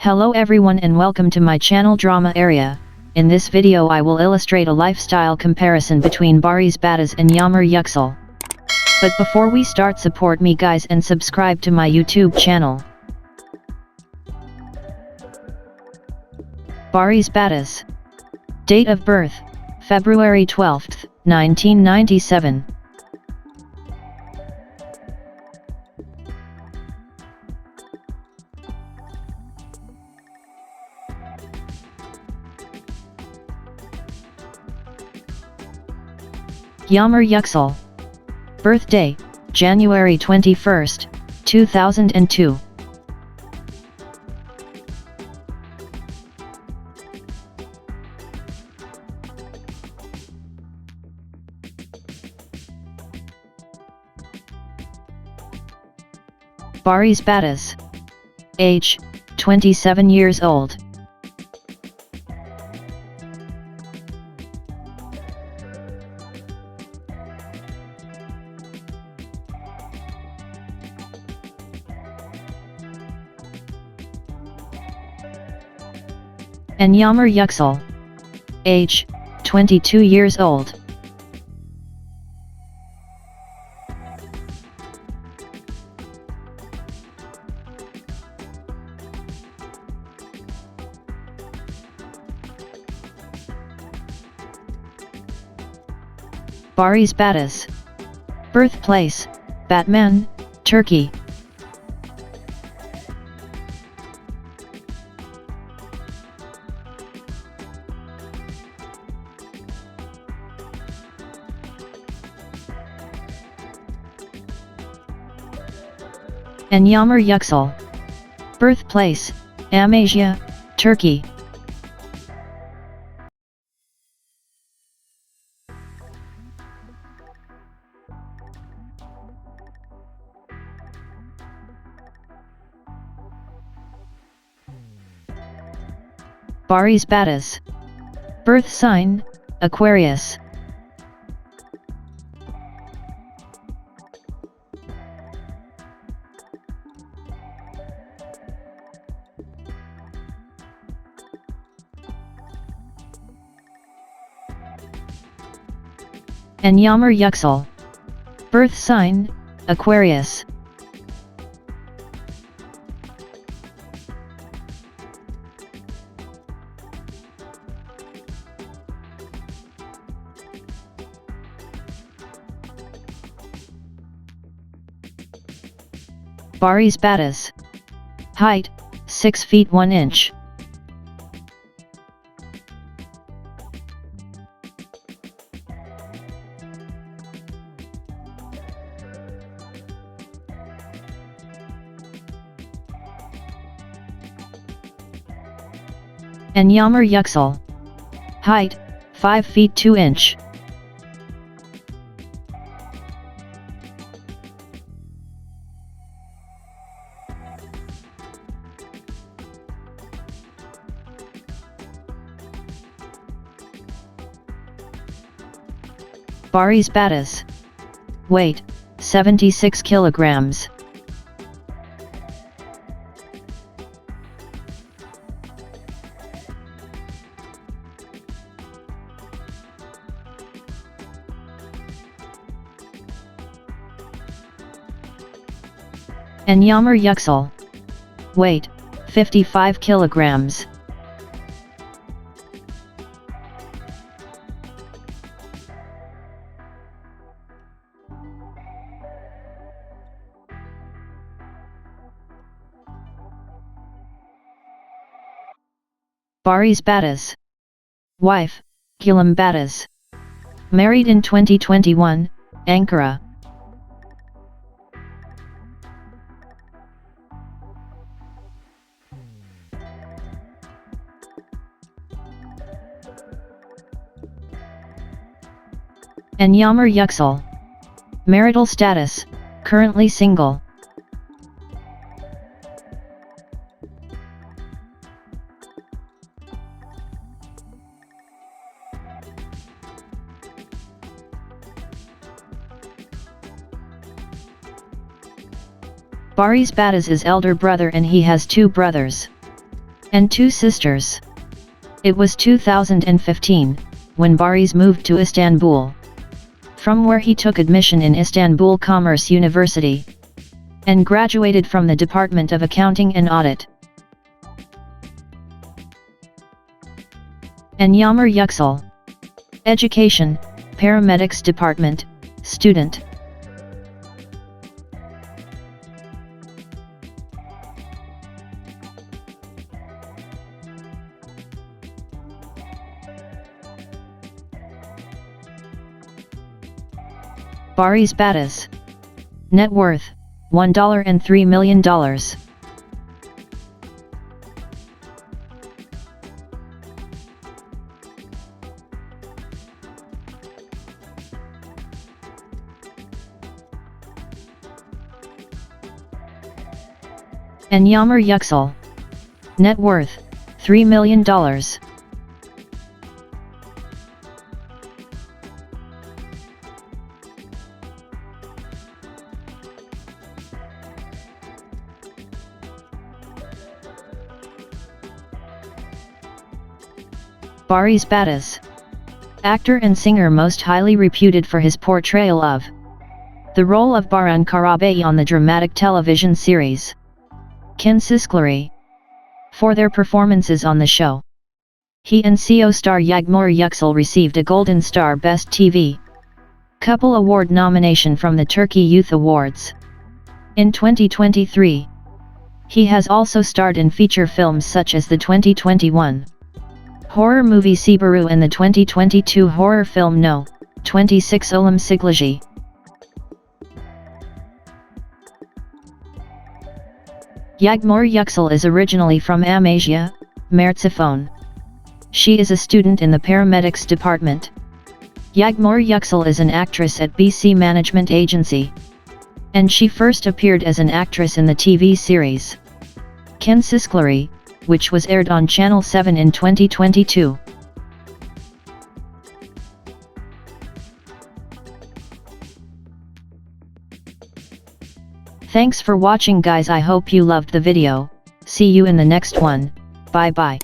Hello everyone and welcome to my channel Drama Area. In this video I will illustrate a lifestyle comparison between Baris Baktas and Yağmur Yüksel. But before we start, support me guys and subscribe to my YouTube channel. Baris Baktas. Date of birth, February 12, 1997. Yağmur Yüksel. Birthday, January 21, 2002. Baris Baktas. Age, 27 years old. And Yağmur Yüksel. Age, 22 years old. Baris Baktas. Birthplace, Batman, Turkey. And Yağmur Yüksel. Birthplace, Amasya, Turkey. Baris Baktas. Birth sign, Aquarius. And Yağmur Yüksel. Birth sign, Aquarius. Baris Baktas. Height, 6 feet 1 inch. And Yağmur Yüksel. Height, 5 feet 2 inch. Baris Baktas. Weight, 76 kilograms. And Yağmur Yüksel. Weight, 55 kilograms. Baris Baktas. Wife, Gülüm Baktas. Married in 2021, Ankara. And Yağmur Yüksel. Marital status, currently single. Baris Baktas is elder brother and he has two brothers. and 2 sisters. It was 2015, when Baris moved to Istanbul, from where he took admission in Istanbul Commerce University, and graduated from the Department of Accounting and Audit. And Yağmur Yüksel. Education, Paramedics Department, student. Baris Baktas. Net worth, $1.3 million. And Yağmur Yüksel. Net worth, $3 million. Baris Baktas. Actor and singer most highly reputed for his portrayal of the role of Baran Karabayı on the dramatic television series Çiçekleri, for their performances on the show. He and CO star Yağmur Yüksel received a Golden Star Best TV Couple Award nomination from the Turkey Youth Awards. In 2023, he has also starred in feature films such as the 2021 horror movie Sibaru and the 2022 horror film No. 26 Ölüm Siglaji. Yağmur Yüksel is originally from Amasya, Mertzifon. She is a student in the Paramedics Department. Yağmur Yüksel is an actress at BC Management Agency, and she first appeared as an actress in the TV series Çiçekleri, which was aired on Channel 7 in 2022. Thanks for watching guys, I hope you loved the video. See you in the next one, bye bye.